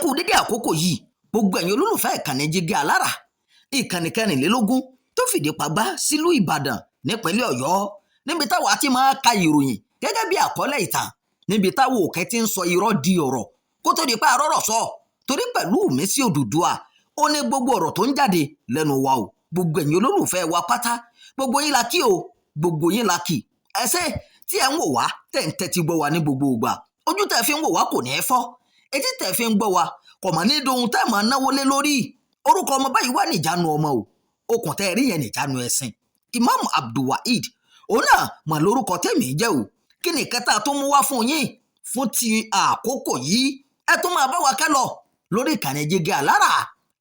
kú dédé àkókò yìí gbogbo ẹ̀yin olólùfẹ́ ìkànnì Jígí Alára ìkànnì 24 tó fìdí pagbá sílùú Ìbàdàn nípínlẹ̀ Ọ̀yọ́ níbi táwa ti máa ka ìròyìn gẹ́gẹ́ bí àkọlé ìtàn níbi táwọn òkè ti ń sọ irọ́ di ọ̀rọ̀ kó tó di pa àrọ́rọ̀ sọ torí pẹ̀lú Ìmísí Odùduwà ó ní gbogbo ọ̀rọ̀ tó ń jáde lẹ́nu wa o gbogbo ẹ̀yin olólùfẹ́ wa pátá gbogbo yín la kí o gbogbo yín la kí ẹsẹ̀ tí ẹ̀ ń wò wá tẹ̀ ń tẹ́tí gbọ́ wa ní gbogbo ìgbà ojú tẹ̀ fi ń wò wá kò ní ẹ́ fọ́ etí tẹ̀ fi ń gbọ́ wa kò mà ní dohun tẹ́ máa náwó lé lórí orúkọ ọmọ báyìí wà níjànú ọmọ o okùn tẹ́ rí yẹn níjànú ẹ̀sìn Imam Abdulwaheed òun náà mà lórúkọ tẹ̀mí jẹ́ o kí ni kẹta tó mú wá fún yín fún ti àkókò yìí ẹ tó máa bá wa kẹ́ lọ lórí ìkànnì Jígí Alára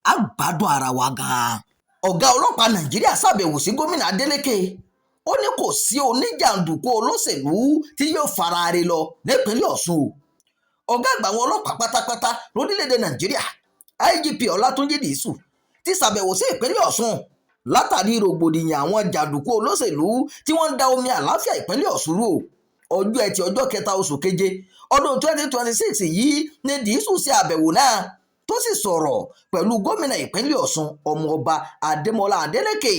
á gbádùn ara wa gan-an. Ọ̀gá ọlọ́pàá Nàìjíríà ṣàbẹ̀wò sí gómìnà Adeleke ó ní kò sí oníjàǹdùkú olóṣèlú tí yóò fara rẹ̀ lọ nípínlẹ̀ Ọ̀ṣun o. Ọ̀gá àgbà àwọn ọlọ́pàá pátápátá lórílẹ̀‐èdè Nàìjíríà IGP Ọlátúnjí Dìísù ti ṣàbẹ̀wò sí ìpínlẹ̀ Ọ̀ṣun látàrí rògbòdìyàn àwọn jàǹdùkú olóṣèlú tí wọ́n ń da omi àlàáfíà ìpínlẹ̀ Ọ̀ṣun rú ọjọ́ Ẹtì ọjọ́ 3 oṣù keje ọdún 2026 yìí ni Dìísù ṣe àbẹ̀wò náà tó sì sọ̀rọ̀ pẹ̀lú gómìnà ìpínlẹ̀ Ọ̀ṣun ọmọọba Adémọ́lá Adélékè.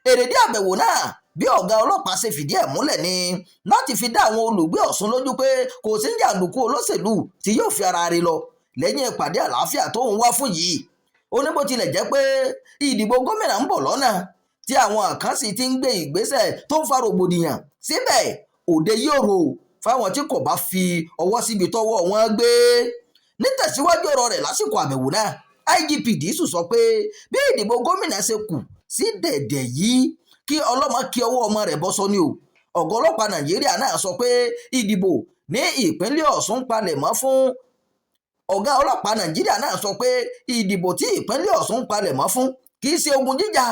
Èrèdí àbẹ̀wò náà bí ọ̀gá ọlọ́pàá ṣe fìdí ẹ̀ múlẹ̀ ni láti fi dá àwọn olùgbé Ọ̀ṣun lójú pé kò sí jàǹdùkú olóṣèlú tí yóò fi ara rẹ̀ lọ lẹ́yìn ìpàdé àlàáfíà tó ń wá fún yìí. Ó ní bó tilẹ̀ jẹ́ pé ìdìbò gómìnà ń bọ̀ lọ́nà tí àwọn kan sì ti ń gbé ìgbésẹ̀ tó ń fa rògbòdìyàn síbẹ̀ òde yóò rò fáwọn tí kò bá fi ọwọ́ síbi tọ́wọ́ wọn gbé. Nítẹ̀síwájú ọ̀rọ̀ rẹ̀ lásìkò àbẹ̀wò náà IGP Dìísù sọ pé bí ìdìbò gómìnà ṣe kù sí dẹ̀dẹ̀ yìí kí ọlọ́mọ kí ọwọ́ ọmọ rẹ̀ bọ́ sọ́ni o. Ọ̀gá ọlọ́pàá Nàìjíríà náà sọ pé ìdìbò ní ìpínlẹ̀ Ọ̀ṣun palẹ̀mọ́ fún ọ̀gá ọlọ́pàá Nàìjíríà náà sọ pé ìdìbò tí ìpínlẹ̀ Ọ̀ṣun palẹ̀mọ́ fún kì í ṣe ogun jíjà.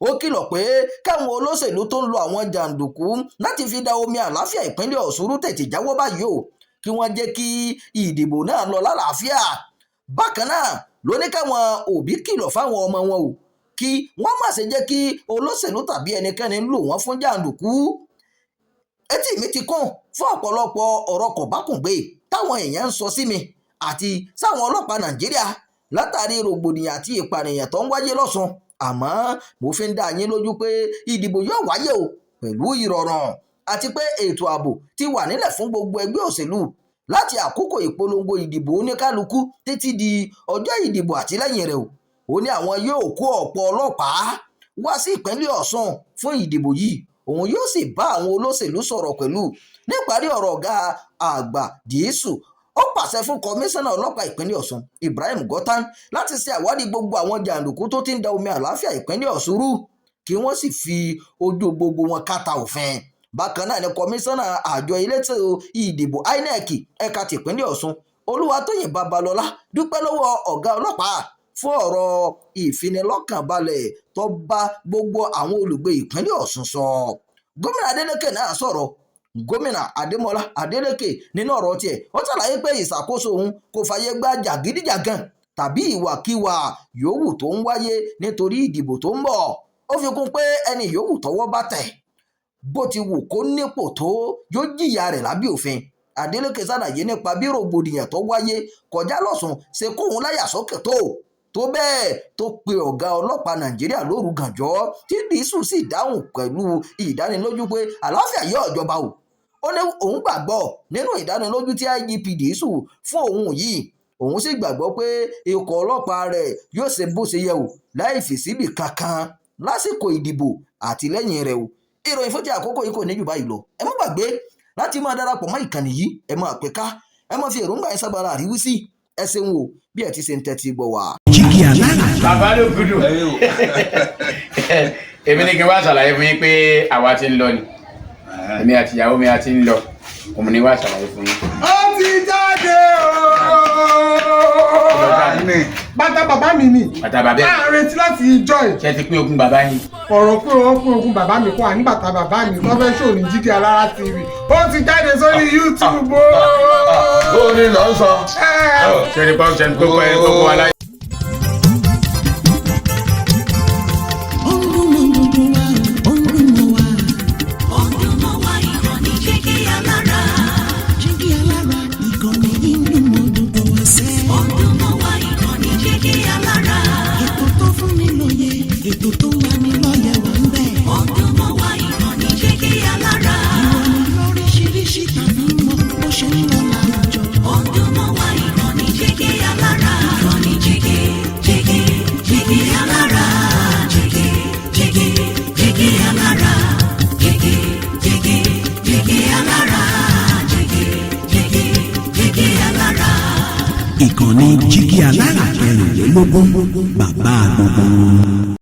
Ó kìlọ̀ pé káwọn olóṣèlú tó ń lo àwọn jàǹdùkú láti fi da omi àlàáfíà ìpínlẹ̀ Ọ̀ṣun rú tètè jáwọ́ báyìí o kí wọ́n jẹ́ kí ìdìbò náà lọ lálàáfíà. Bákan náà ló ní káwọn òbí kìlọ̀ fáwọn ọmọ wọn o kí wọ́n má ṣe jẹ́ kí olóṣèlú tàbí ẹnikẹ́ni lò wọ́n fún jàǹdùkú. Etí mi ti kún fún ọ̀pọ̀lọpọ̀ ọ̀rọ̀ kòbákùngbé táwọn èèyàn ń sọ sí mi àti sáwọn ọlọ́pàá Nàìjíríà látàrí rògbòdìyàn àti ìpànìyàn tó ń wáyé lọ́sùn àmọ́ mo fi ń dá yín lójú pé ìdìbò yóò wáyé o pẹ̀lú ìrọ̀rùn àti pé ètò ààbò ti wà nílẹ̀ fún gbogbo ẹgbẹ́ òṣèlú láti àkókò ìpolongo ìdìbò oníkálukú títí di ọjọ́ ìdìbò àtìlẹ́yìn rẹ̀ o. Ó ní àwọn yóò kó ọ̀pọ̀ ọlọ́pàá wá sí ìpínlẹ̀ Ọ̀ṣun fún ìdìbò yìí òun yóò sì bá àwọn olóṣèlú sọ̀rọ̀ pẹ̀lú. Níparí ọ̀rọ̀ ọ̀gá àgbà Dìísù ó pàṣẹ fún kọmíṣánná ọlọ́pàá ìpínlẹ̀ Ọ̀ṣun Ibrahim Gọ̀tán láti ṣe àwádìí gbogbo àwọn jàǹdùkú tó ti ń da omi àlàáfíà ìpínlẹ̀ Ọ̀ṣun rú kí wọ́n sì fi ojú gbogbo wọn kàtà òfin. Bákan náà ni kọmíṣánná àjọ elétò ìdìbò INEC ẹ̀ka tìpínlẹ̀ Ọ̀ṣun Olúwatóyìn Babalọ́lá dúpẹ́ lọ́wọ́ ọ̀gá ọlọ́pàá fún ọ̀rọ̀ ìfinilọ́kànbalẹ̀ tó bá gbogbo àwọn olùgbé ìpínlẹ̀ Ọ̀ṣun sọ. Gómìnà Adeleke náà sọ̀rọ̀ gómìnà Adémọ́lá Adélékè nínú ọ̀rọ̀ tiẹ̀ ó ṣàlàyé pé ìṣàkóso òun kò fàyè gba jàgídíjàgan tàbí ìwàkiwà yòówù tó ń wáyé nítorí ìdìbò tó ń bọ̀. Ó fi kún pé ẹni yòówù tọ́wọ́ bá tẹ̀ bó ti wù kó nípò tó yóò jìyà rẹ̀ lábẹ́ òfin. Adélékè ṣàlàyé nípa bí rògbòdìyàn tó wáyé kọjá lọ́sùn ṣe kóhun láyà sókè tó bẹ́ẹ̀ tó pe ọ̀gá ọlọ́pàá Nàìjíríà lóru gànjọ́ tí Dìísù sì dáhùn pẹ̀lú ìdánilójú pé àlàáfíà yóò jọba o. Ó ní òun gbàgbọ́ nínú ìdánilójú tí IGP Dìísù fún òun yìí òun sì gbàgbọ́ pé ikọ̀ ọlọ́pàá rẹ̀ yóò ṣe bó ṣe yẹ o láì fi síbì kankan lásìkò ìdìbò àtìlẹ́yìn rẹ̀ o. Ìròyìn fún ti àkókò yìí kò ní jù báyìí lọ. Ẹ má gbàgbé láti máa darapọ̀ mọ́ ìkànnì yìí ẹ máa pè ká ẹ máa fi èròǹgbà ẹ sábàrà àríwísí ẹ ṣeun o bí ẹ ti ṣe ń tẹ́tí gbọ́ wá. Jígí Alára. Bàbá ló gudu. Èmi ní kí n wá ṣàlàyé fún yín pé àwa ti ń lọ ni. Èmi àti ìyàwó mi a ti ń lọ. Òun ni wá ṣàlàyé fún yín. Ó ti jáde bàtà bàbá mi ni. Bàtà bàbá ẹ̀. A retí láti ìjọ ẹ̀. Ṣé ti pín ogún bàbá yín? Ọ̀rọ̀ pé wọ́n pín ogún bàbá mi kọ́ àní bàtà bàbá mi tó fẹ́ ṣò ní Jígí Alára TV. Ó ti jáde sórí YouTube o. Ó ní lọ sọ. Ṣé ní pọ́ńṣẹ́ ní gbogbo aláyé? Jígí Alára ìkànnì ìlú mọ́dúndún ẹsẹ̀. mẹ́rìnlélógún bàbá gbogbo.